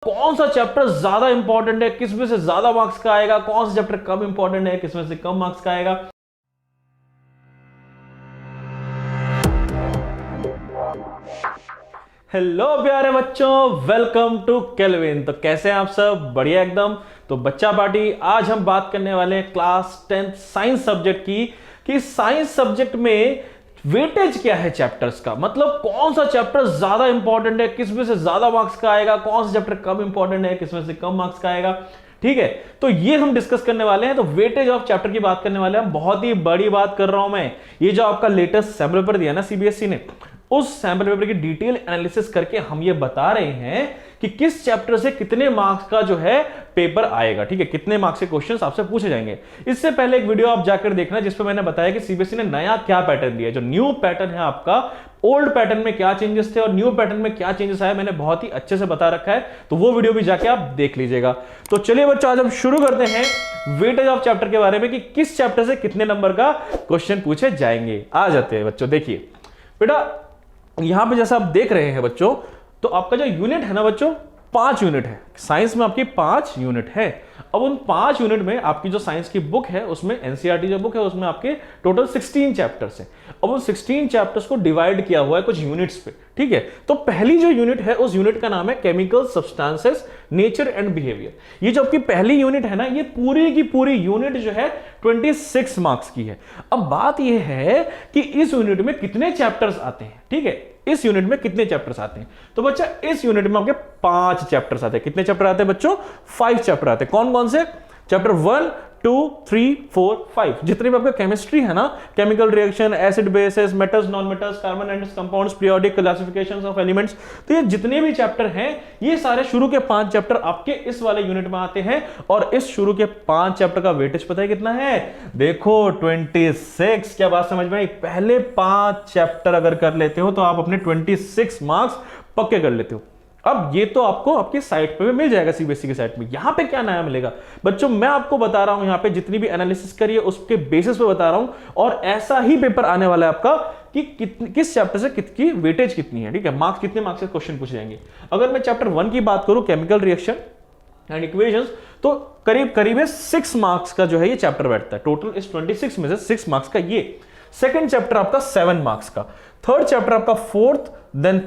कौन सा चैप्टर ज्यादा इंपॉर्टेंट है, किसमें से ज्यादा मार्क्स का आएगा, कौन सा चैप्टर कम इंपॉर्टेंट है, किसमें से कम मार्क्स का आएगा। हेलो प्यारे बच्चों, वेलकम टू केल्विन। तो कैसे हैं आप सब? बढ़िया एकदम। तो बच्चा पार्टी, आज हम बात करने वाले हैं क्लास 10 साइंस सब्जेक्ट की कि साइंस सब्जेक्ट में वेटेज क्या है चैप्टर्स का, मतलब कौन सा चैप्टर ज्यादा इंपॉर्टेंट है, किसमें से ज्यादा मार्क्स का आएगा, कौन सा चैप्टर कम इंपॉर्टेंट है, किसमें से कम मार्क्स का आएगा। ठीक है, तो ये हम डिस्कस करने वाले हैं। तो वेटेज ऑफ चैप्टर की बात करने वाले हैं। बहुत ही बड़ी बात कर रहा हूं मैं, ये जो आपका लेटेस्ट सैंपल पेपर दिया ना सीबीएसई ने, उस सैंपल पेपर की डिटेल एनालिसिस करके हम ये बता रहे हैं कि किस चैप्टर से कितने मार्क्स का जो है पेपर आएगा। ठीक है, कितने मार्क्स के क्वेश्चंस आपसे पूछे जाएंगे। इससे पहले एक वीडियो आप जाकर देखना जिसपे मैंने बताया कि सीबीएसई ने नया क्या पैटर्न दिया है। जो न्यू पैटर्न है आपका, ओल्ड पैटर्न में क्या चेंजेस थे और न्यू पैटर्न में क्या चेंजेस आए, मैंने बहुत ही अच्छे से बता रखा है। तो वो वीडियो भी जाके आप देख लीजिएगा। तो चलिए बच्चों, आज हम शुरू करते हैं वेटेज ऑफ चैप्टर के बारे में कि किस चैप्टर से कितने नंबर का क्वेश्चन पूछे जाएंगे। आ जाते हैं बच्चों। देखिए बेटा, यहां पे जैसा आप देख रहे हैं बच्चों, तो आपका जो यूनिट है ना बच्चों, 5 यूनिट है। साइंस में आपकी 5 यूनिट है। अब उन 5 यूनिट में आपकी जो साइंस की बुक है, उसमें एनसीईआरटी जो बुक है, उसमें आपके टोटल 16 चैप्टर्स हैं। अब उन 16 चैप्टर्स को डिवाइड किया हुआ है कुछ यूनिट्स पे। ठीक है, तो पहली जो यूनिट है, उस यूनिट का नाम है chemical substances, nature and behaviour. ये जो आपकी पहली यूनिट है ना, ये पूरी की पूरी यूनिट जो है 26 मार्क्स की है। अब बात ये है कि इस यूनिट में कितने चैप्टर्स आते हैं। ठीक है, इस यूनिट में कितने चैप्टर्स आते हैं? तो बच्चा, इस यूनिट में आपके 5 चैप्टर्स आते हैं। कितने चैप्टर आते हैं बच्चों? 5 चैप्टर आते हैं। कौन कौन से? चैप्टर 1, 2, 3, 4, 5। जितने भी आपका केमिस्ट्री है ना, chemical reaction, acid bases, metals, non metals, carbon and compounds, periodic classifications of elements, तो ये जितने भी चैप्टर हैं, ये सारे शुरू के 5 चैप्टर आपके इस वाले यूनिट में आते हैं। और इस शुरू के 5 चैप्टर का वेटेज पता है कितना है? देखो 26। क्या बात समझ में आई? पहले 5 चैप्टर अगर कर लेते हो तो आप अपने 26 मार्क्स पक्के कर लेते हो। अब ये तो आपको आपकी साइट पे भी मिल जाएगा, सीबीएसई की साइट में। यहां पे क्या नया मिलेगा बच्चों, मैं आपको बता रहा हूं, यहां पे जितनी भी एनालिसिस करिए उसके बेसिस पे बता रहा हूं। और ऐसा ही पेपर आने वाला है आपका कि किस चैप्टर से कितनी वेटेज कितनी है। ठीक है, मार्क्स कितने मार्क्स के क्वेश्चन पूछे जाएंगे। अगर मैं चैप्टर 1 की बात करूं, केमिकल रिएक्शन एंड इक्वेशंस, तो करीब करीब 6 मार्क्स का जो है ये चैप्टर बैठता है। टोटल इस 26 में से 6 मार्क्स का ये। सेकंड चैप्टर आपका 7 मार्क्स का। थर्ड चैप्टर आपका 4th, देन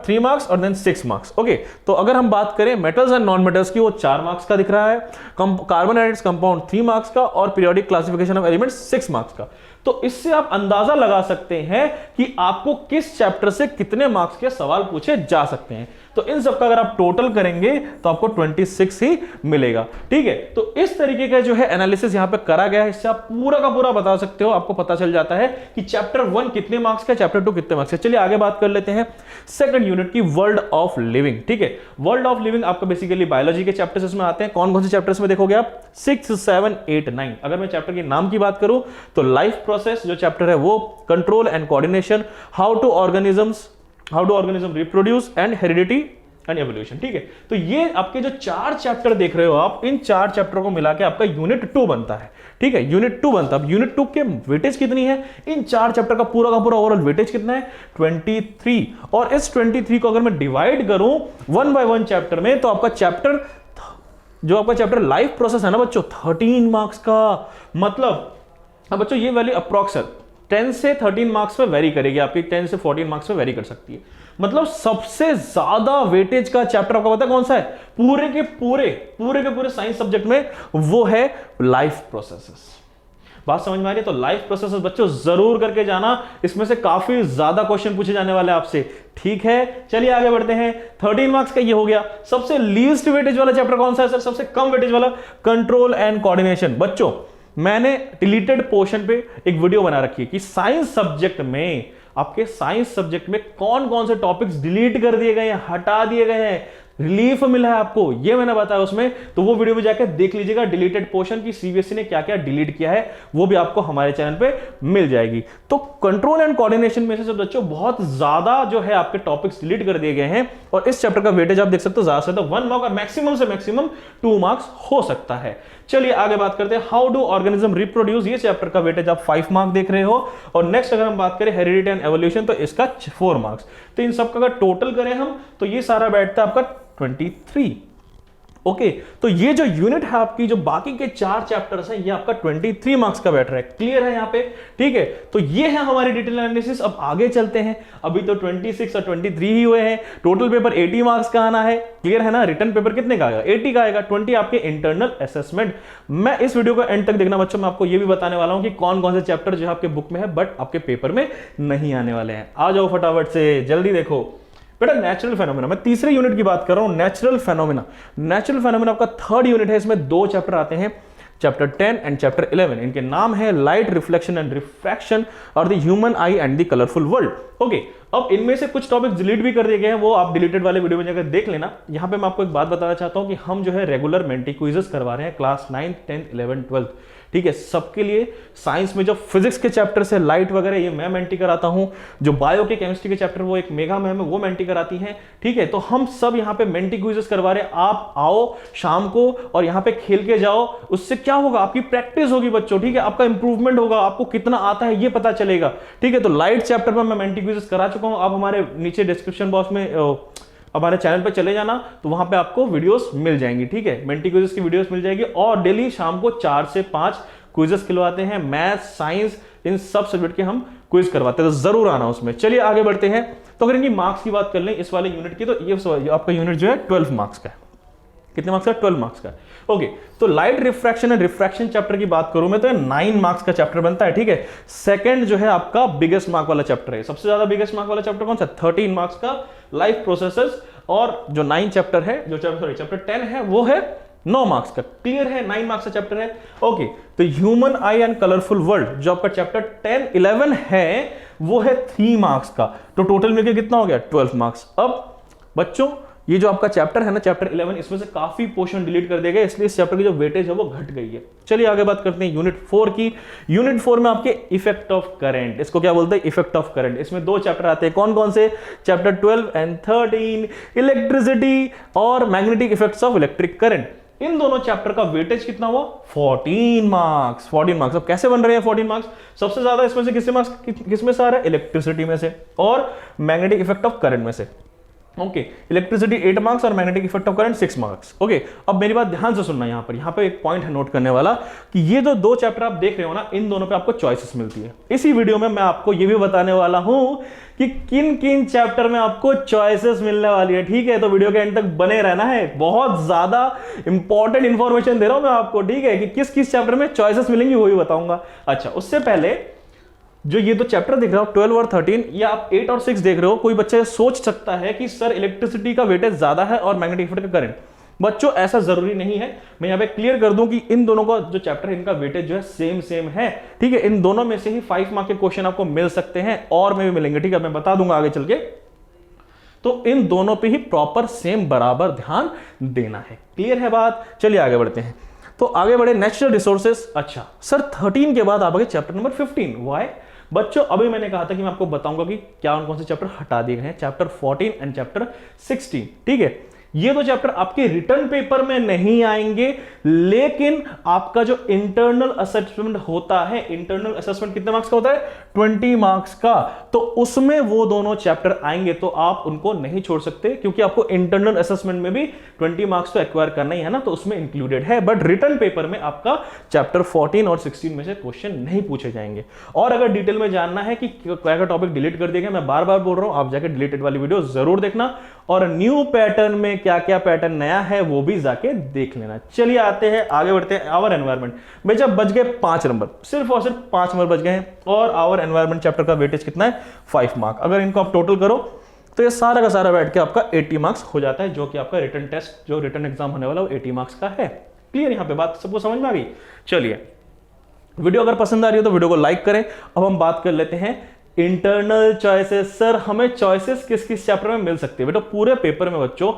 3 मार्क्स और देन 6 मार्क्स। ओके, तो अगर हम बात करें मेटल्स एंड नॉन मेटल्स की, वो 4 मार्क्स का दिख रहा है। कार्बन एंड कंपाउंड 3 मार्क्स का और periodic classification of elements 6 marks का। तो इससे आप अंदाजा लगा सकते हैं कि आपको किस चैप्टर से कितने मार्क्स के सवाल पूछे जा सकते हैं। तो इन सब का अगर आप टोटल करेंगे तो आपको 26 ही मिलेगा। ठीक है, तो इस तरीके का जो है एनालिसिस यहां पे करा गया है। इससे आप पूरा का पूरा बता सकते हो, आपको पता चल जाता है कि चैप्टर 1 कितने मार्क्स का, चैप्टर 2 कितने मार्क्स का। चलिए आगे बात कर लेते हैं सेकंड यूनिट की, वर्ल्ड ऑफ लिविंग। ठीक है, वर्ल्ड ऑफ लिविंग आपका बेसिकली बायोलॉजी के चैप्टर्स इसमें आते हैं। कौन कौन से चैप्टर्स में देखोगे आप? 6, 7, 8, 9। अगर मैं चैप्टर के नाम की बात करूं तो लाइफ प्रोसेस जो चैप्टर है वो, control and coordination, how to organism reproduce and heredity and evolution. ठीक है, तो ये आपके जो 4 चैप्टर देख रहे हो आप, इन 4 चैप्टर को मिला के आपका यूनिट 2 बनता है। ठीक है, यूनिट 2 बनता है। अब यूनिट 2 के वेटेज कितनी है? इन 4 चैप्टर का पूरा ओवरऑल वेटेज कितना है? 23। और इस 23 को अगर मैं डिवाइड करूं 1 बाय 1 चैप्टर में, तो आपका चैप्टर लाइफ प्रोसेस है ना बच्चों, 13 मार्क्स का। मतलब अब बच्चों ये वैल्यू अप्रॉक्स 10 से 13 मार्क्स में वेरी करेगी, आपकी 10 से 14 मार्क्स में वेरी कर सकती है। मतलब सबसे ज्यादा वेटेज का चैप्टर आपको पता है कौन सा है? पूरे के पूरे साइंस सब्जेक्ट में वो है लाइफ प्रोसेसेस। बात समझ में आ रही है? तो लाइफ प्रोसेसेस बच्चों जरूर करके जाना, इसमें से काफी ज्यादा क्वेश्चन पूछे जाने वाले आपसे। ठीक है, चलिए आगे बढ़ते हैं। 13 मार्क्स का ये हो गया। सबसे लीस्ट वेटेज वाला चैप्टर कौन सा है सर? सबसे कम वेटेज वाला, कंट्रोल एंड कोऑर्डिनेशन। बच्चों मैंने डिलीटेड पोर्शन पे एक वीडियो बना रखी है कि साइंस सब्जेक्ट में, आपके साइंस सब्जेक्ट में कौन कौन से टॉपिक्स डिलीट कर दिए गए हैं, हटा दिए गए हैं, रिलीफ मिला है आपको, ये मैंने बताया उसमें। तो वो वीडियो में जाकर देख लीजिएगा, डिलीटेड पोर्शन की सीबीएसई ने क्या क्या डिलीट किया है, वो भी आपको हमारे चैनल पे मिल जाएगी। तो कंट्रोल एंड कोऑर्डिनेशन में से बच्चों बहुत ज्यादा जो है आपके टॉपिक्स डिलीट कर दिए गए हैं। और इस चैप्टर का वेटेज आप देख सकते हो, ज्यादा से ज्यादा 1 मार्क और मैक्सिमम से मैक्सिमम 2 मार्क्स हो सकता है। चलिए आगे बात करते हैं, हाउ डू ऑर्गेनिज्म रिप्रोड्यूस। ये चैप्टर का वेटेज आप 5 मार्क देख रहे हो। और नेक्स्ट अगर हम बात करें हेरिडिटी एंड एवोल्यूशन, तो इसका 4 मार्क्स। तो इन सब का अगर टोटल करें हम, तो ये सारा बैठता है आपका 23। ओके तो ये जो यूनिट है आपकी, जो बाकी के 4 चैप्टर्स हैं, ये आपका 23 मार्क्स का बैठ रहा है। क्लियर है यहाँ पे? ठीक है, तो ये है हमारी डिटेल एनालिसिस। अब आगे चलते हैं। अभी तो 26 और 23 ही हुए हैं, टोटल पेपर 80 मार्क्स का आना है। क्लियर है ना? रिटर्न पेपर कितने का आएगा? 80 का आएगा। 20 आपके इंटरनल असेसमेंट। मैं इस वीडियो को एंड तक देखना बच्चों, मैं आपको ये भी बताने वाला हूं कि कौन कौन से चैप्टर जो है आपके बुक में है बट आपके पेपर में नहीं आने वाले हैं। आ जाओ फटाफट से, जल्दी देखो बेटा। नेचुरल फेनोमेना, मैं तीसरे यूनिट की बात कर रहा हूं। नेचुरल फेनोमेना, नेचुरल फेनोमेना आपका 3rd यूनिट है। इसमें 2 चैप्टर आते हैं, चैप्टर 10 एंड चैप्टर 11। इनके नाम है लाइट रिफ्लेक्शन एंड रिफ्रैक्शन और the human I and the colourful world. Okay, अब इनमें से कुछ टॉपिक्स डिलीट भी कर दिए गए हैं, वो आप डिलीटेड वाले वीडियो में जाकर देख लेना। यहां पे मैं आपको एक बात बताना चाहता हूं कि हम जो है रेगुलर मेंटी क्विजेस करवा रहे हैं class 9th 10th 11th 12th। ठीक है, सबके लिए। साइंस में जो फिजिक्स के चैप्टर से लाइट वगैरह ये मैं मेंटी कराता हूं, जो बायो के केमिस्ट्री के चैप्टर वो एक मेगा मैम है वो मेंटी कराती हैं। ठीक है, तो हम सब यहाँ पे मेंटी क्विजेस करवा रहे हैं। आप आओ शाम को और यहाँ पे खेल के जाओ। उससे क्या होगा? आपकी प्रैक्टिस होगी बच्चों। ठीक है, आपका इंप्रूवमेंट होगा, आपको कितना आता है ये पता चलेगा। ठीक है, तो लाइट चैप्टर में मैं मेंटी क्विजेस करा चुका हूं। आप हमारे नीचे डिस्क्रिप्शन बॉक्स में हमारे चैनल पे चले जाना, तो वहां पे आपको वीडियोस मिल जाएंगी। ठीक है, मेंटी क्विजेस की वीडियोस मिल जाएगी और डेली शाम को 4 से 5 क्विजेस खिलवाते हैं। मैथ, साइंस, इन सब सब्जेक्ट के हम क्विज करवाते हैं, तो जरूर आना उसमें। चलिए आगे बढ़ते हैं। तो अगर इनकी मार्क्स की बात कर लें इस वाले यूनिट की, तो ये आपका यूनिट जो है 12 मार्क्स का है। कितने मार्क्स का? 12 मार्क्स का। ओके, तो light refraction and refraction chapter की बात करूं मैं तो 9 मार्क्स का चैप्टर बनता है। ठीक है, सेकंड जो है आपका बिगेस्ट मार्क वाला चैप्टर है। सबसे ज्यादा बिगेस्ट मार्क वाला चैप्टर कौन सा? 13 मार्क्स का लाइफ प्रोसेसेस। और जो 9 चैप्टर है, जो चैप्टर 10 है वो है 9 मार्क्स का। क्लियर है? 9 मार्क्स का चैप्टर है। ओके, तो human I and colourful world जो आपका चैप्टर 10 11 है वो है 3 मार्क्स का। तो टोटल मिलकर कितना हो गया? 12 मार्क्स। अब बच्चों ये जो आपका चैप्टर है ना, चैप्टर 11, इसमें से काफी पोर्शन डिलीट कर दिए गए, इसलिए इस चैप्टर की जो वेटेज है वो घट गई है। चलिए आगे बात करते हैं यूनिट 4 की। यूनिट 4 में आपके इफेक्ट ऑफ करंट, इसको क्या बोलते हैं? Effect of current. इसमें 2 चैप्टर आते हैं। कौन कौन से? चैप्टर 12 एंड 13, इलेक्ट्रिसिटी और magnetic effects of electric current. इन दोनों चैप्टर का वेटेज कितना हुआ? 14 मार्क्स। 14 मार्क्स। अब कैसे बन रहे हैं 14 मार्क्स? सबसे ज्यादा इसमें से किसमें से आ रहा है? इलेक्ट्रिसिटी में से और मैग्नेटिक इफेक्ट ऑफ करंट में से। ओके, इलेक्ट्रिसिटी 8 मार्क्स और magnetic effect of current 6 marks. Okay, अब मेरी बात ध्यान से सुनना। यहाँ पे एक पॉइंट है नोट करने वाला कि ये जो 2 चैप्टर आप देख रहे हो ना, इन दोनों पे आपको चॉइसेस मिलती है। इसी वीडियो में मैं आपको ये भी बताने वाला हूं कि किन किन चैप्टर में आपको चॉइसेस मिलने वाली है। ठीक है, तो वीडियो के एंड तक बने रहना है। बहुत ज्यादा इंपॉर्टेंट इंफॉर्मेशन दे रहा हूं मैं आपको। ठीक है, कि किस किस चैप्टर में चॉइसेस मिलेंगी वो भी बताऊंगा। अच्छा, उससे पहले जो ये 2 चैप्टर देख रहे हो 12 और 13, या आप 8 और 6 देख रहे हो, कोई बच्चा सोच सकता है कि सर इलेक्ट्रिसिटी का वेटेज ज्यादा है और मैग्नेटिक इफेक्ट का करंट। बच्चों ऐसा जरूरी नहीं है। मैं यहाँ पे क्लियर कर दूं कि इन दोनों का जो चैप्टर है इनका वेटेज जो है सेम है। ठीक है, इन दोनों में से ही 5 मार्क के क्वेश्चन आपको मिल सकते हैं और में भी मिलेंगे। ठीक है, मैं बता दूंगा आगे चल के। तो इन दोनों पे ही प्रॉपर सेम बराबर ध्यान देना है। क्लियर है बात? चलिए आगे बढ़ते हैं। तो आगे बढ़े, नेचुरल रिसोर्सेस। अच्छा सर, 13 के बाद आप आगे चैप्टर नंबर 15। वाई? बच्चों अभी मैंने कहा था कि मैं आपको बताऊंगा कि क्या कौन से चैप्टर हटा दिए गए हैं। Chapter 14 and chapter 16। ठीक है, ये 2 चैप्टर आपके रिटर्न पेपर में नहीं आएंगे, लेकिन आपका जो इंटरनल असेसमेंट होता है, इंटरनल असेसमेंट कितने मार्क्स का होता है? 20 मार्क्स का। तो उसमें वो दोनों चैप्टर आएंगे, तो आप उनको नहीं छोड़ सकते, क्योंकि आपको इंटरनल असेसमेंट में भी 20 मार्क्स तो एक्वायर करना ही है ना, तो उसमें इंक्लूडेड है। बट रिटर्न पेपर में आपका चैप्टर 14 और 16 में से क्वेश्चन नहीं पूछे जाएंगे। और अगर डिटेल में जानना है कि क्या टॉपिक डिलीट कर दिया, मैं बार बार बोल रहा हूं, आप जाकर डिलीटेड वाली वीडियो जरूर देखना और न्यू पैटर्न में क्या क्या पैटर्न नया है वो भी जाके देख लेना। चलिए आते हैं, आगे बढ़ते हैं। आवर एनवायरनमेंट में जब बच गए 5 नंबर, सिर्फ और सिर्फ 5 नंबर बच गए हैं, और आवर एनवायरनमेंट चैप्टर का वेटेज कितना है? 5 मार्क। अगर इनको आप टोटल करो तो ये सारा का सारा बैठ के आपका 80 मार्क्स हो जाता है, जो कि आपका रिटर्न टेस्ट, जो रिटर्न एग्जाम होने वाला वो 80 मार्क्स का है। क्लियर? यहां पे बात सबको समझ में आ गई? चलिए, वीडियो अगर पसंद आ रही हो तो वीडियो को लाइक करें। अब हम बात कर लेते हैं इंटरनल चॉइसेस। सर हमें चॉइसेस किस किस चैप्टर में मिल सकती है? बेटा पूरे पेपर में बच्चों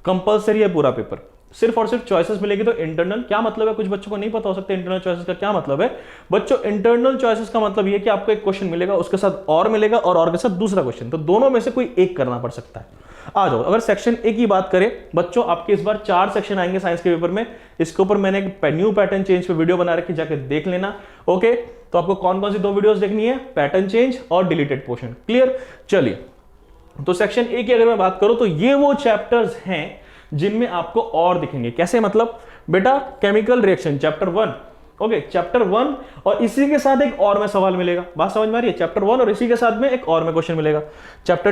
कंपलसरी है, पूरा पेपर सिर्फ और सिर्फ चॉइसेस मिलेगी। तो इंटरनल क्या मतलब है? कुछ बच्चों को नहीं पता हो सकता इंटरनल चॉइसेस का क्या मतलब है। बच्चों इंटरनल चॉइसेस का मतलब ये कि आपको एक क्वेश्चन मिलेगा, उसके साथ और मिलेगा और के साथ दूसरा क्वेश्चन, तो दोनों में से कोई एक करना पड़ सकता है। आ जाओ, अगर सेक्शन ए की बात करें बच्चों, आपके इस बार 4 सेक्शन आएंगे साइंस के पेपर में। इसके ऊपर मैंने एक न्यू पैटर्न चेंज पे वीडियो बना रखी, जाके देख लेना। ओके, तो आपको कौन कौन सी 2 वीडियोस देखनी है? पैटर्न चेंज और डिलीटेड पोर्शन। क्लियर? चलिए, तो सेक्शन ए की अगर मैं बात करूं तो ये वो चैप्टर्स हैं जिनमें आपको और दिखेंगे। कैसे मतलब बेटा, chemical reaction chapter 1, okay chapter 1 और इसी के साथ एक और में सवाल मिलेगा। बात समझ में आ रही है? चैप्टर 1 और इसी के साथ में एक और में क्वेश्चन मिलेगा। चैप्टर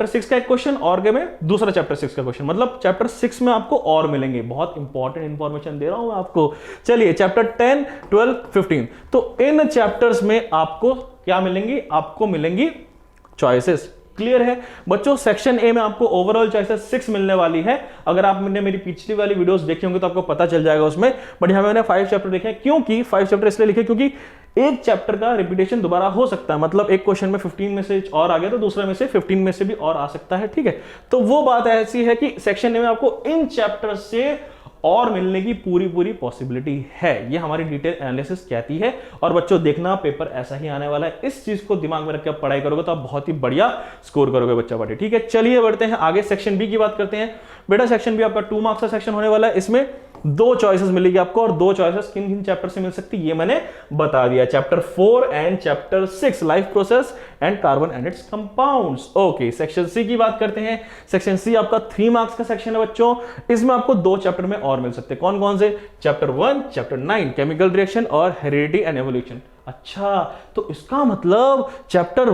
6 का एक क्वेश्चन और के में दूसरा चैप्टर 6 का क्वेश्चन, मतलब चैप्टर 6 में आपको और मिलेंगे। बहुत इंपॉर्टेंट इंफॉर्मेशन दे रहा हूं मैं आपको। चलिए चैप्टर 10, 12, 15, तो इन चैप्टर्स में आपको क्या मिलेंगी? आपको मिलेंगी चॉइसेस। क्लियर है बच्चों? सेक्शन ए में आपको ओवरऑल चॉइसेस 6 मिलने वाली है। अगर आपने मेरी पिछली वाली वीडियोस देखी होंगी तो आपको पता चल जाएगा उसमें, बट यहां मैंने 5 चैप्टर देखे हैं। क्योंकि 5 चैप्टर इसलिए लिखे क्योंकि एक चैप्टर का रिपीटेशन दोबारा हो सकता है, मतलब एक क्वेश्चन में 15 में से और आ गया तो दूसरे में से 15 में से भी और आ सकता है। ठीक है, तो वो बात ऐसी है कि सेक्शन ए में आपको इन चैप्टर से और मिलने की पूरी पॉसिबिलिटी है, ये हमारी डिटेल एनालिसिस कहती है। और बच्चों देखना, पेपर ऐसा ही आने वाला है। इस चीज को दिमाग में रख के आप पढ़ाई करोगे तो आप बहुत ही बढ़िया स्कोर करोगे बच्चा पार्टी। ठीक है, चलिए बढ़ते हैं आगे, सेक्शन बी की बात करते हैं। बेटा सेक्शन बी आपका 2 मार्क्स का सेक्शन होने वाला है। इसमें 2 चॉइसेस मिलेगी आपको, और 2 चॉइसेस किन किन चैप्टर से मिल सकती है ये मैंने बता दिया। Chapter 4 and chapter 6, life process and carbon and its compounds. Okay, section C की बात करते हैं। सेक्शन सी आपका 3 मार्क्स का सेक्शन है बच्चों। इसमें आपको 2 चैप्टर में और मिल सकते हैं। कौन कौन से? चैप्टर 1, चैप्टर 9 केमिकल रिएक्शन और हेरिडिटी एंड एवोल्यूशन। अच्छा, तो इसका मतलब चैप्टर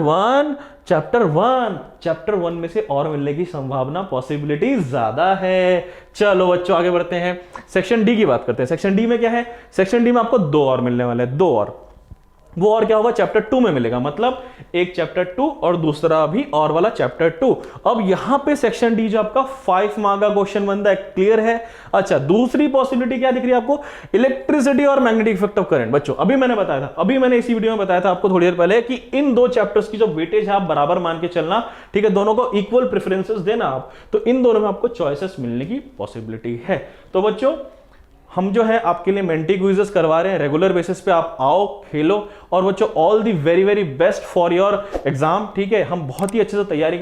1 में से और मिलने की संभावना, पॉसिबिलिटी ज्यादा है। चलो बच्चों आगे बढ़ते हैं, सेक्शन डी की बात करते हैं। सेक्शन डी में क्या है? सेक्शन डी में आपको 2 और मिलने वाले हैं, 2 और। वो और क्या होगा? चैप्टर 2 में मिलेगा, मतलब एक चैप्टर 2 और दूसरा भी और वाला चैप्टर 2। अब यहां पे सेक्शन डी जो आपका 5 मार्क्स का क्वेश्चन बनता है। क्लियर है? अच्छा, दूसरी पॉसिबिलिटी क्या दिख रही है आपको? इलेक्ट्रिसिटी और मैग्नेटिक इफेक्ट ऑफ करंट। बच्चों अभी मैंने बताया था, अभी मैंने इसी वीडियो में बताया था आपको थोड़ी देर पहले कि इन 2 चैप्टर्स की जो वेटेज है आप बराबर मान के चलना। ठीक है, दोनों को इक्वल प्रेफरेंसेस देना आप, तो इन दोनों में आपको चॉइसेस मिलने की पॉसिबिलिटी है। तो बच्चों हम जो है आपके लिए मेंटी क्विज़ेस करवा रहे हैं रेगुलर बेसिस पे, आप आओ खेलो। और बच्चों all the very best for your exam. ठीक है, हम बहुत ही अच्छे से तैयारी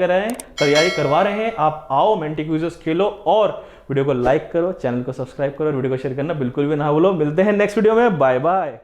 करवा रहे हैं। आप आओ, मेंटी क्विज़ेस खेलो और वीडियो को लाइक करो, चैनल को सब्सक्राइब करो, वीडियो को शेयर करना बिल्कुल भी ना भूलो। मिलते हैं नेक्स्ट वीडियो में, बाय बाय।